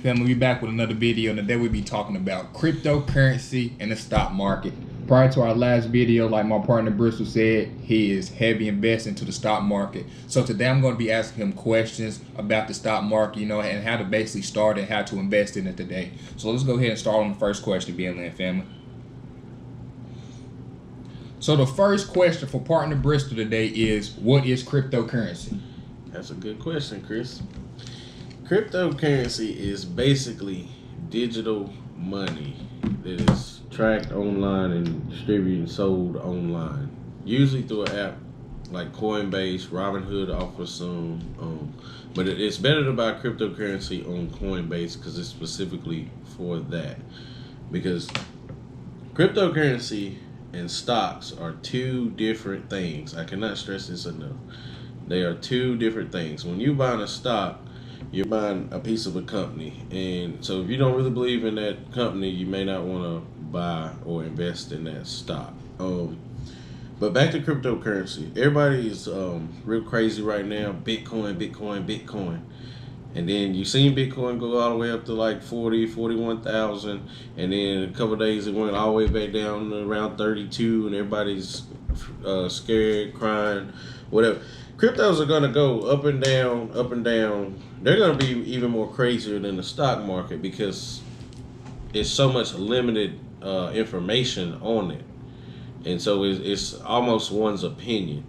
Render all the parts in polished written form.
family, we back with another video, and today we'll be talking about cryptocurrency and the stock market. Prior to our last video, like my partner Bristol said, he is heavy invested into the stock market. So today I'm going to be asking him questions about the stock market, and how to basically start and how to invest in it today. So let's go ahead and start on the first question, BLN family. So the first question for partner Bristol today is, what is cryptocurrency? That's a good question, Chris. Cryptocurrency is basically digital money that is tracked online and distributed and sold online, usually through an app like Coinbase. Robinhood offers some, but it's better to buy cryptocurrency on Coinbase because it's specifically for that. Because cryptocurrency and stocks are two different things. I cannot stress this enough. They are two different things. When you buy a stock, you're buying a piece of a company, and so if you don't really believe in that company, you may not want to buy or invest in that stock. But back to cryptocurrency, everybody is real crazy right now. Bitcoin, and then you seen Bitcoin go all the way up to like 41,000, and then a couple of days it went all the way back down to around 32, and everybody's scared, crying, whatever. Cryptos are gonna go up and down, up and down. They're gonna be even more crazier than the stock market because it's so much limited information on it, and so it's almost one's opinion.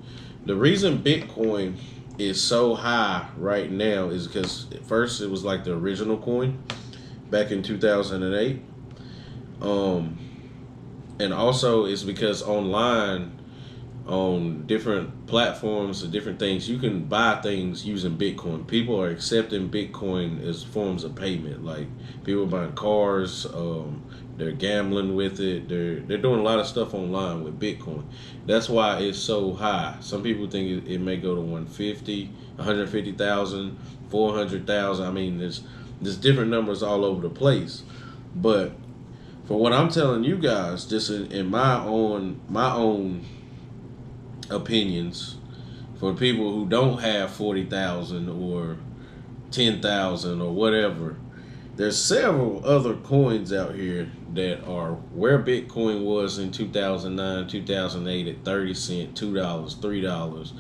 The reason Bitcoin is so high right now is because at first it was like the original coin back in 2008, and also it's because online, on different platforms and different things, you can buy things using Bitcoin. People are accepting Bitcoin as forms of payment. Like people buying cars, they're gambling with it. They're doing a lot of stuff online with Bitcoin. That's why it's so high. Some people think it may go to 150, 150,000, 400,000. I mean, there's different numbers all over the place. But for what I'm telling you guys, just in my own opinions, for people who don't have 40,000 or 10,000 or whatever, there's several other coins out here that are where Bitcoin was in 2009, 2008 at 30 cents, $2, $3,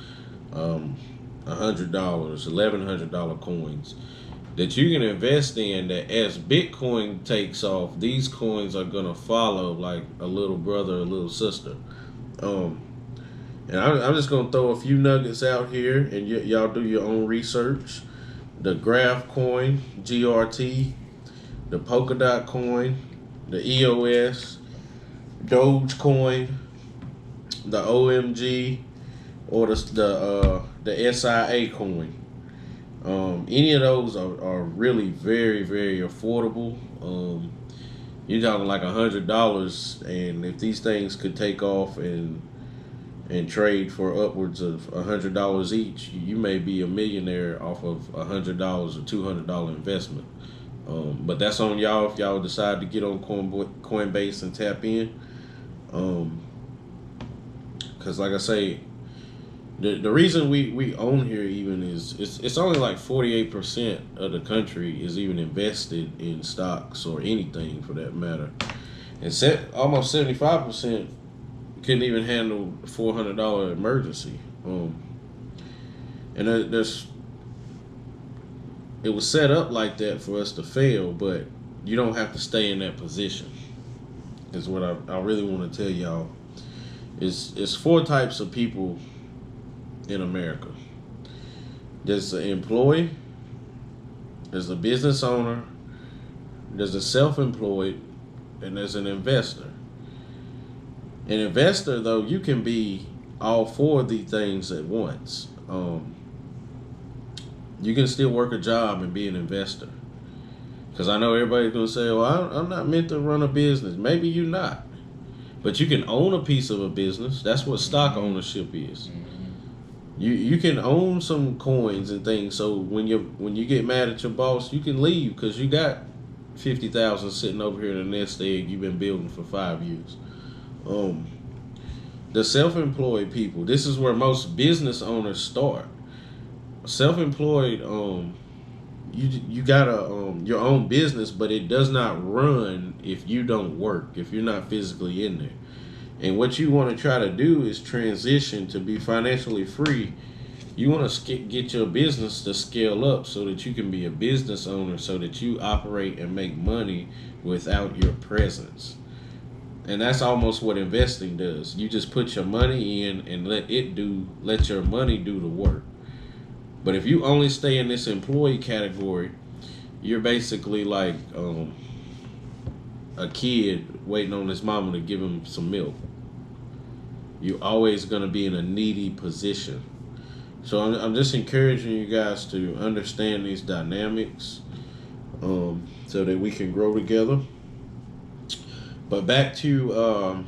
$100, $1,100 coins that you can invest in, that as Bitcoin takes off, these coins are gonna follow like a little brother, a little sister. And I'm just going to throw a few nuggets out here, and y'all do your own research. The Graph coin, GRT, the Polkadot coin, the EOS, Dogecoin, the OMG, or the SIA coin. Any of those are really very, very affordable. You're talking like $100, and if these things could take off and trade for upwards of $100 each, you may be a millionaire off of $100 or $200 investment. But that's on y'all if y'all decide to get on Coinbase and tap in. Because like I say, the reason we own here even is it's only like 48% of the country is even invested in stocks or anything for that matter, and almost 75% couldn't even handle a $400 emergency. And it was set up like that for us to fail, but you don't have to stay in that position, is what I really want to tell y'all. It's four types of people in America. There's an employee, there's a business owner, there's a self-employed, and there's an investor. An investor, though, you can be all four of these things at once. You can still work a job and be an investor. Because I know everybody's going to say, well, I'm not meant to run a business. Maybe you're not. But you can own a piece of a business. That's what stock ownership is. You can own some coins and things, so when you get mad at your boss, you can leave because you got 50,000 sitting over here in the nest egg you've been building for 5 years. The self-employed people, this is where most business owners start. Self-employed, you got your own business, but it does not run if you don't work, if you're not physically in there. And what you want to try to do is transition to be financially free. You want to get your business to scale up so that you can be a business owner, so that you operate and make money without your presence. And that's almost what investing does. You just put your money in and let your money do the work. But if you only stay in this employee category, you're basically like a kid waiting on his mama to give him some milk. You're always going to be in a needy position. So I'm just encouraging you guys to understand these dynamics so that we can grow together. But back to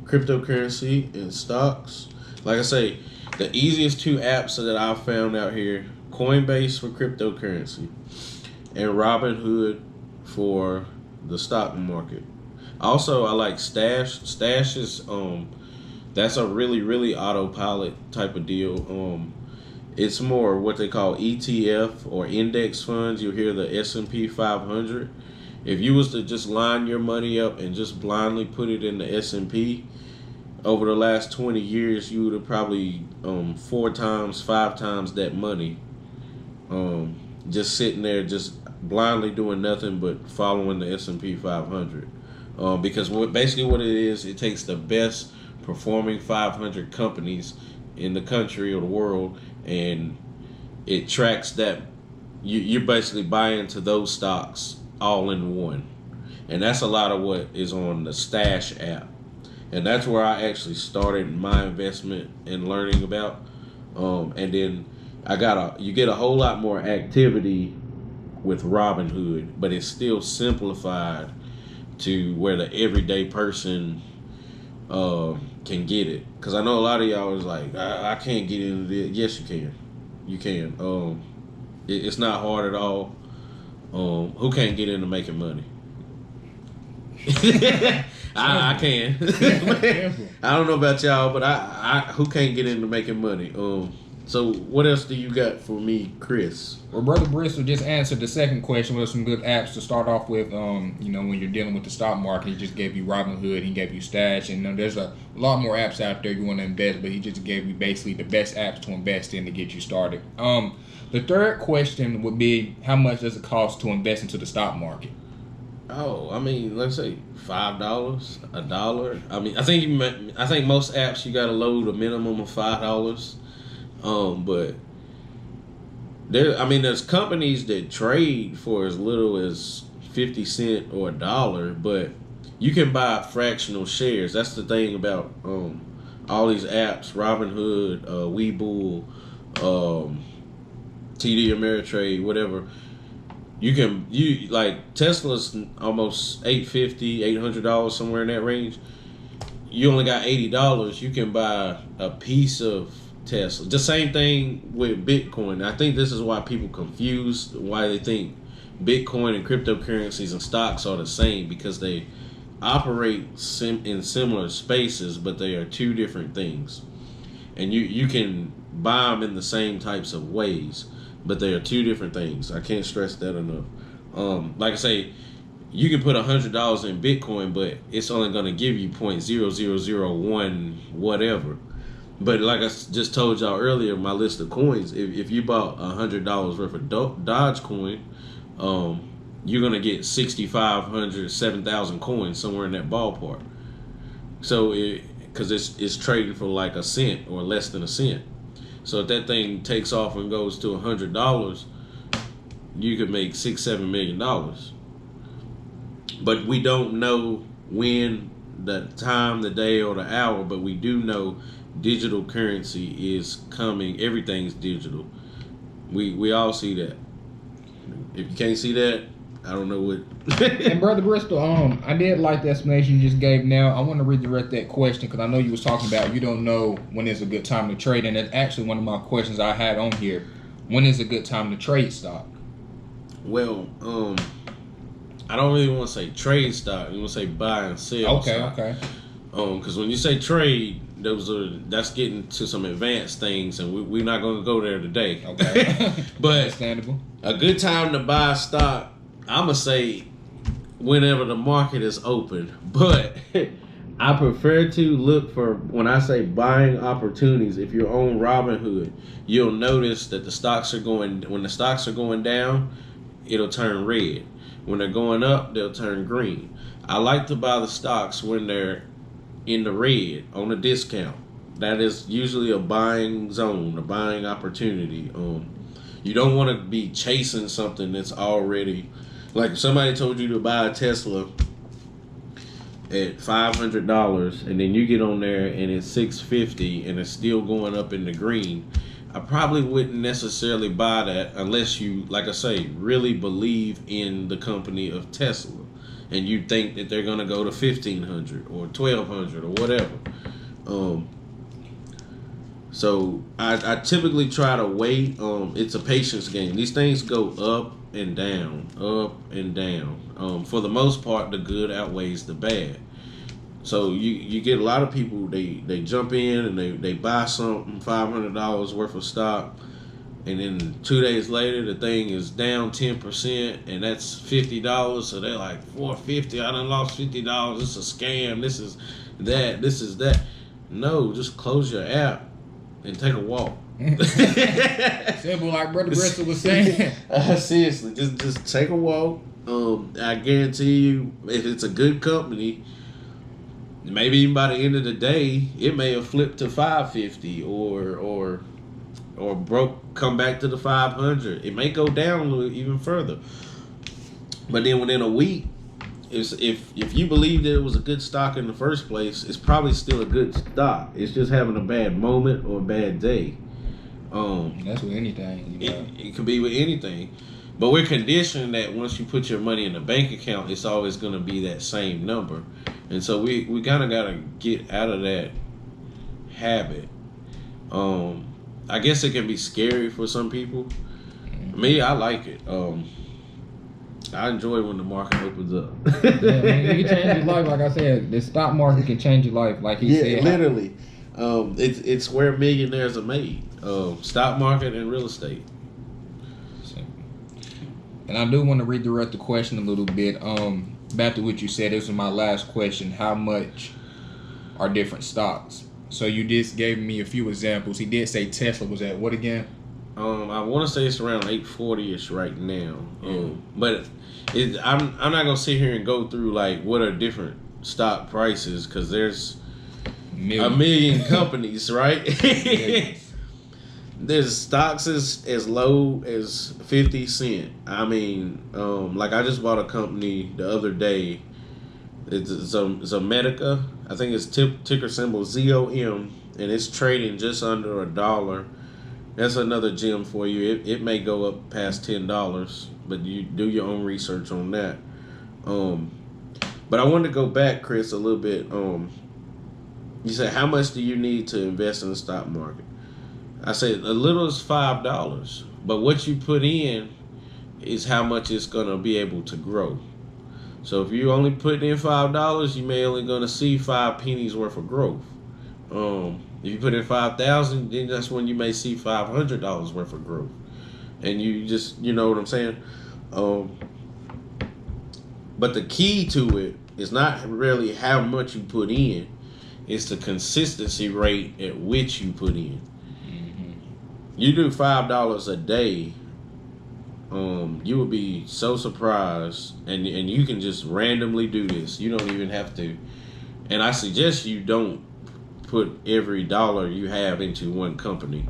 cryptocurrency and stocks. Like I say, the easiest two apps that I found out here, Coinbase for cryptocurrency and Robinhood for the stock market. Also, I like Stash. Stash is that's a really, really autopilot type of deal. It's more what they call ETF or index funds. You'll hear the S&P 500. If you was to just line your money up and just blindly put it in the S&P, over the last 20 years, you would have probably 4 times, 5 times that money just sitting there, just blindly doing nothing but following the S&P 500. Because basically what it is, it takes the best performing 500 companies in the country or the world, and it tracks that. You're basically buying into those stocks all in one. And that's a lot of what is on the Stash app. And that's where I actually started my investment and learning about. And then you get a whole lot more activity with Robinhood, but it's still simplified to where the everyday person can get it. Because I know a lot of y'all is like, I can't get into this. Yes, you can. You can. It's not hard at all. Who can't get into making money? I can. I don't know about y'all, but I who can't get into making money? So what else do you got for me, Chris? Well, Brother Bristol just answered the second question with some good apps to start off with. When you're dealing with the stock market, he just gave you Robinhood, he gave you Stash, and there's a lot more apps out there you want to invest, but he just gave you basically the best apps to invest in to get you started. The third question would be, how much does it cost to invest into the stock market? Oh, I mean, let's say $5, $1. I mean, I think most apps you got to load a minimum of $5. But there's companies that trade for as little as 50 cents or $1, but you can buy fractional shares. That's the thing about all these apps, Robinhood, Webull, TD Ameritrade, whatever. You like Tesla's almost $800 somewhere in that range. You only got $80. You can buy a piece of Tesla. The same thing with Bitcoin. I think this is why people confuse why they think Bitcoin and cryptocurrencies and stocks are the same, because they operate in similar spaces, but they are two different things. And you can buy them in the same types of ways, but they are two different things. I can't stress that enough. Like I say, you can put $100 in Bitcoin, but it's only going to give you 0.0001 whatever. But like I just told y'all earlier, my list of coins, if you bought $100 worth of Dogecoin, you're going to get 6,500, 7,000 coins, somewhere in that ballpark. So because it's trading for like a cent or less than a cent. So if that thing takes off and goes to $100, you could make $6-7 million. But we don't know when, the time, the day, or the hour. But we do know digital currency is coming. Everything's digital. We all see that. If you can't see that, I don't know what. And Brother Bristol, I did like the explanation you just gave. Now I want to redirect that question, because I know you was talking about you don't know when is a good time to trade, and that's actually one of my questions I had on here. When is a good time to trade stock? Well, I don't really want to say trade stock. I want to say buy and sell. Okay, stock. okay. Because when you say trade, that's getting to some advanced things, and we're not going to go there today. Okay. But Understandable. a good time to buy stock, I'm gonna say whenever the market is open. But I prefer to look for, when I say buying opportunities, if you're on Robinhood, you'll notice that when the stocks are going down, it'll turn red. When they're going up, they'll turn green. I like to buy the stocks when they're in the red on a discount. That is usually a buying zone, a buying opportunity. You don't want to be chasing something that's already, like if somebody told you to buy a Tesla at $500 and then you get on there and it's $650 and it's still going up in the green. I probably wouldn't necessarily buy that unless you, like I say, really believe in the company of Tesla and you think that they're going to go to 1,500 or 1,200 or whatever. So I typically try to wait. It's a patience game. These things go up and down, up and down. For the most part, the good outweighs the bad. So you get a lot of people, they jump in and they buy something, $500 worth of stock, and then 2 days later the thing is down 10% and that's $50. So they're like, $450, I done lost $50. This is a scam. This is that. No, just close your app and take a walk. Simple, like Brother Bristol was saying. Seriously, just take a walk. I guarantee you, if it's a good company, maybe even by the end of the day, it may have flipped to 550 or come back to the 500. It may go down a little even further. But then within a week, if you believe that it was a good stock in the first place, it's probably still a good stock. It's just having a bad moment or a bad day. That's with anything. You know? It could be with anything. But we're conditioned that once you put your money in a bank account, it's always going to be that same number. And so we kind of got to get out of that habit. I guess it can be scary for some people. Me, I like it. I enjoy when the market opens up. Yeah, man, it can change your life. Like I said, the stock market can change your life. Like he said, literally. It's where millionaires are made. Stock market and real estate. And I do want to redirect the question a little bit. Back to what you said, this was my last question. How much are different stocks? So you just gave me a few examples. He did say Tesla was at what again? I want to say it's around 840-ish right now. But I'm not gonna sit here and go through like what are different stock prices because there's a million companies, right? There's stocks as low as 50 cents. I mean, like I just bought a company the other day. It's a Medica. I think it's ticker symbol ZOM, and it's trading just under $1. That's another gem for you. It may go up past $10, but you do your own research on that. But I wanted to go back, Chris, a little bit. You said, how much do you need to invest in the stock market? I said a little is $5, but what you put in is how much it's gonna be able to grow. So if you only put in $5, you may only gonna see 5 pennies worth of growth. If you put in 5,000, then that's when you may see $500 worth of growth. And you know what I'm saying? But the key to it is not really how much you put in, it's the consistency rate at which you put in. You do $5 a day, you would be so surprised, and you can just randomly do this. You don't even have to. And I suggest you don't put every dollar you have into one company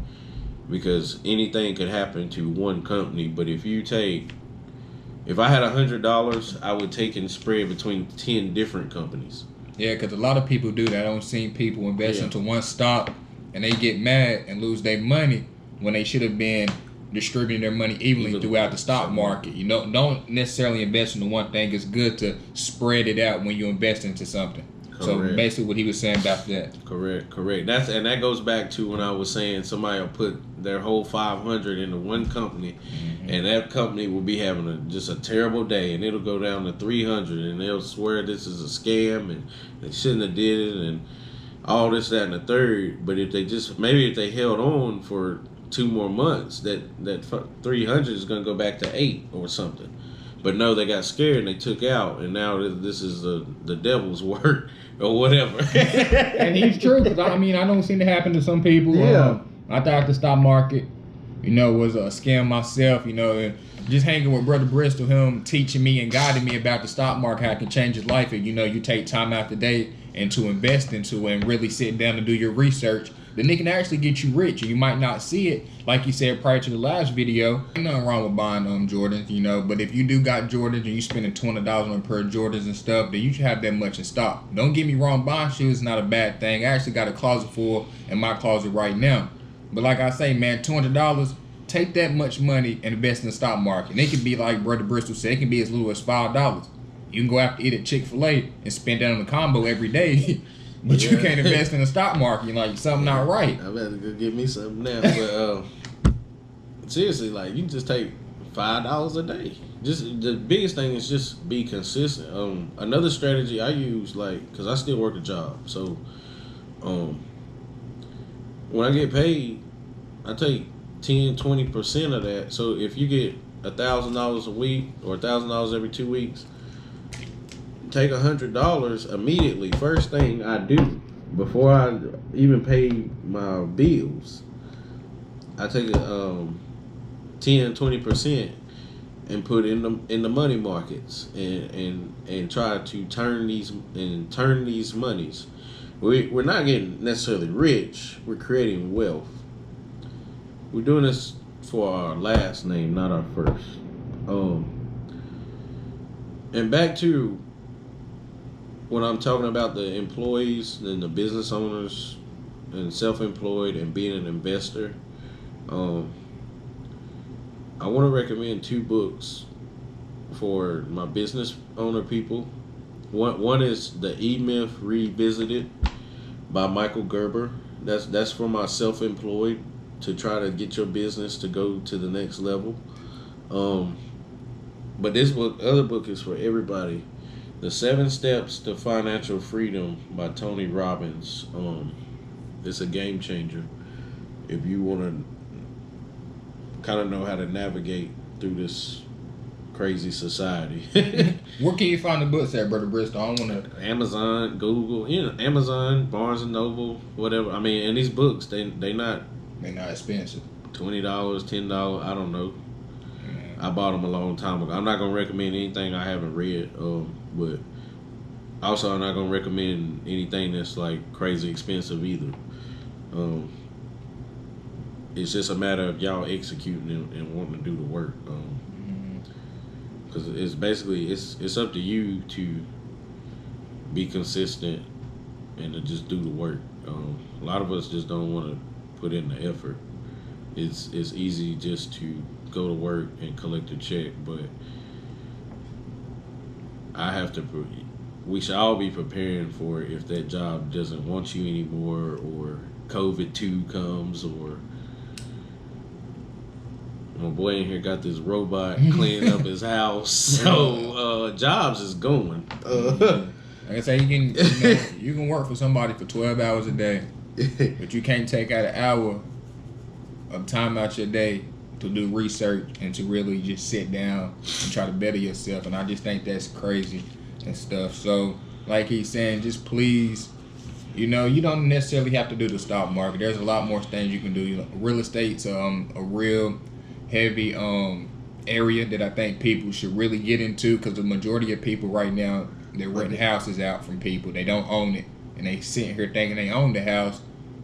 because anything could happen to one company. But if I had $100, I would take and spread between 10 different companies. Yeah, because a lot of people do that. I don't see people invest into one stock and they get mad and lose their money when they should have been distributing their money evenly throughout the stock market. You know, don't necessarily invest into one thing. It's good to spread it out when you invest into something. Correct. So basically what he was saying about that. Correct. That goes back to when I was saying somebody will put their whole 500 into one company, and that company will be having just a terrible day, and it'll go down to 300, and they'll swear this is a scam and they shouldn't have did it, and all this, that, and the third. But if they held on for 2 more months, that 300 is going to go back to 8 or something. But no, they got scared and they took out, and now this is the devil's work or whatever. And he's true, because I don't seem to happen to some people. Yeah. I thought the stock market, was a scam myself, and just hanging with Brother Bristol, him teaching me and guiding me about the stock market, how it can change his life. And, you take time out the day and to invest into it and really sit down and do your research, then it can actually get you rich. And you might not see it, like you said prior to the last video. Ain't nothing wrong with buying Jordans, but if you do got Jordans and you spending $20 on a pair of Jordans and stuff, then you should have that much in stock. Don't get me wrong, buying shoes is not a bad thing. I actually got a closet full in my closet right now. But like I say, man, $200, take that much money and invest in the stock market. And it can be like Brother Bristol said, it can be as little as $5. You can go out to eat at Chick-fil-A and spend that on the combo every day. But you can't invest in the stock market. Like, something not right. I better go get me something now. But seriously, like, you just take $5 a day. Just the biggest thing is just be consistent. Another strategy I use, like, because I still work a job, so when I get paid, I take 10-20% of that. So if you get $1,000 a week or $1,000 every 2 weeks, take $100 immediately. First thing I do before I even pay my bills, I take 10-20% and put in the money markets and try to turn these monies. We're not getting necessarily rich. We're creating wealth. We're doing this for our last name, not our first. And back to when I'm talking about the employees and the business owners and self-employed and being an investor, I want to recommend 2 books for my business owner people. One is The E-Myth Revisited by Michael Gerber. That's for my self-employed, to try to get your business to go to the next level. But this other book is for everybody. The 7 Steps to Financial Freedom by Tony Robbins. It's a game changer if you want to kind of know how to navigate through this crazy society. Where can you find the books at, Brother Bristol? I don't want to. Amazon, Google, Amazon, Barnes and Noble, whatever. And these books, they're not expensive. $20, $10, I don't know. I bought them a long time ago. I'm not gonna recommend anything I haven't read, but also I'm not gonna recommend anything that's like crazy expensive either. It's just a matter of y'all executing and wanting to do the work. Because it's basically it's up to you to be consistent and to just do the work. A lot of us just don't want to put in the effort. It's easy just to go to work and collect a check, but we should all be preparing for if that job doesn't want you anymore, or COVID-2 comes, or my boy in here got this robot cleaning up his house. So jobs is going. Like I say, you can work for somebody for 12 hours a day, but you can't take out an hour of time out your day to do research and to really just sit down and try to better yourself. And I just think that's crazy and stuff. So like he's saying, just please, you don't necessarily have to do the stock market. There's a lot more things you can do. Real estate's a real heavy area that I think people should really get into, because the majority of people right now, they're renting houses out from people. They don't own it, and they sitting here thinking they own the house,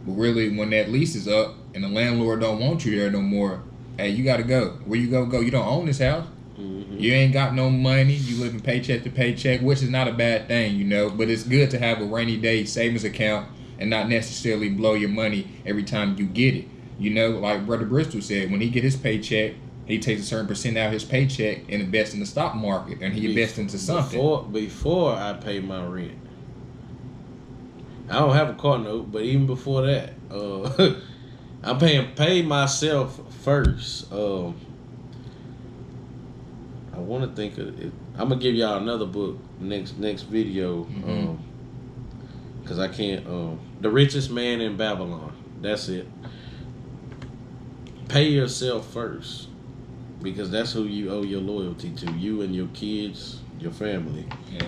but really when that lease is up and the landlord don't want you there no more, hey, you gotta go. Where you gonna go? You don't own this house. Mm-hmm. You ain't got no money. You living paycheck to paycheck, which is not a bad thing, but it's good to have a rainy day savings account and not necessarily blow your money every time you get it. Like Brother Bristol said, when he get his paycheck, he takes a certain percent out of his paycheck and invests in the stock market, and he invests into something. Before I pay my rent, I don't have a car note, but even before that, I'm pay myself first. I want to think of it. I'm gonna give y'all another book next video, because because I can't. The richest man in Babylon. That's it. Pay yourself first, because that's who you owe your loyalty to. You and your kids, your family. Yeah.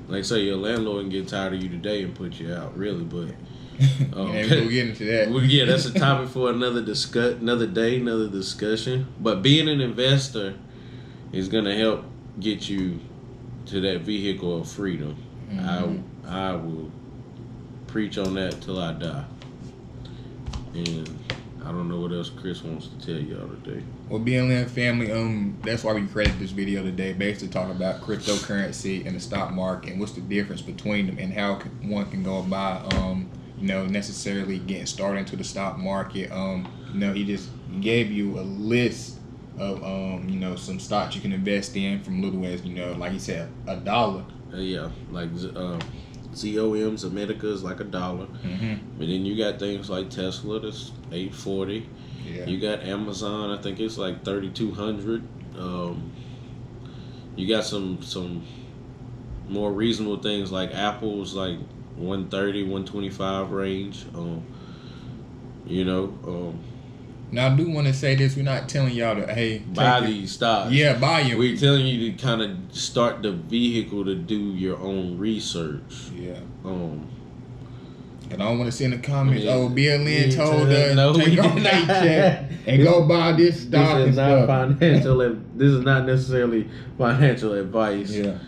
Like say your landlord can get tired of you today and put you out, really, but. We'll get into that. Well, yeah, that's a topic for another day, another discussion. But being an investor is gonna help get you to that vehicle of freedom. I will preach on that till I die. And I don't know what else Chris wants to tell y'all today. Well, BLM family, that's why we created this video today, basically talking about cryptocurrency and the stock market and what's the difference between them and how one can go about, necessarily getting started into the stock market. He just gave you a list of, some stocks you can invest in from little as, like he said, $1. Yeah, like ZOM's America is like $1. Mm-hmm. But then you got things like Tesla, that's $8.40. Yeah. You got Amazon, I think it's like $3,200. You got some more reasonable things like Apple's like 130, 125 range. Now I do want to say this: we're not telling y'all to buy these stocks. Yeah, buy them. We're telling you to kind of start the vehicle to do your own research. Yeah. And I don't want to see in the comments, told BLN told us no, take our paycheck and go buy this stock This is and not stuff. financial. This is not necessarily financial advice. Yeah.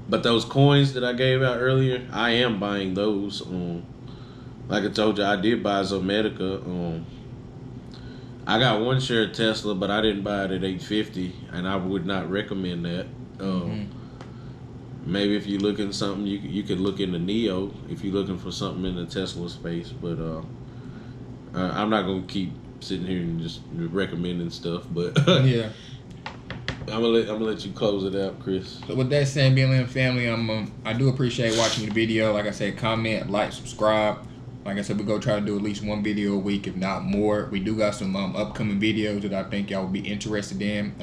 But those coins that I gave out earlier, I am buying those. Like I told you, I did buy Zomedica. I got one share of Tesla, but I didn't buy it at $8.50, and I would not recommend that. Maybe if you're looking something, you could look into Neo if you're looking for something in the Tesla space. But I'm not gonna keep sitting here and just recommending stuff. But Yeah. I'm gonna let you close it out, Chris. So with that saying, BLM family, I do appreciate watching the video. Like I said, comment, like, subscribe. Like I said, we're going to try to do at least one video a week, if not more. We do got some upcoming videos that I think y'all will be interested in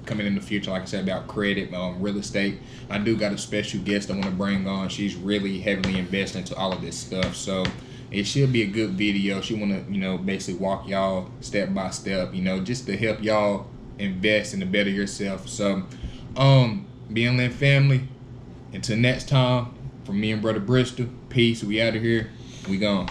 coming in the future. Like I said, about credit, real estate. I do got a special guest I want to bring on. She's really heavily invested into all of this stuff. So it should be a good video. She want to, basically walk y'all step by step, just to help y'all invest and to better yourself. So, BLM family, until next time, from me and Brother Bristol, peace. We out of here. We gone.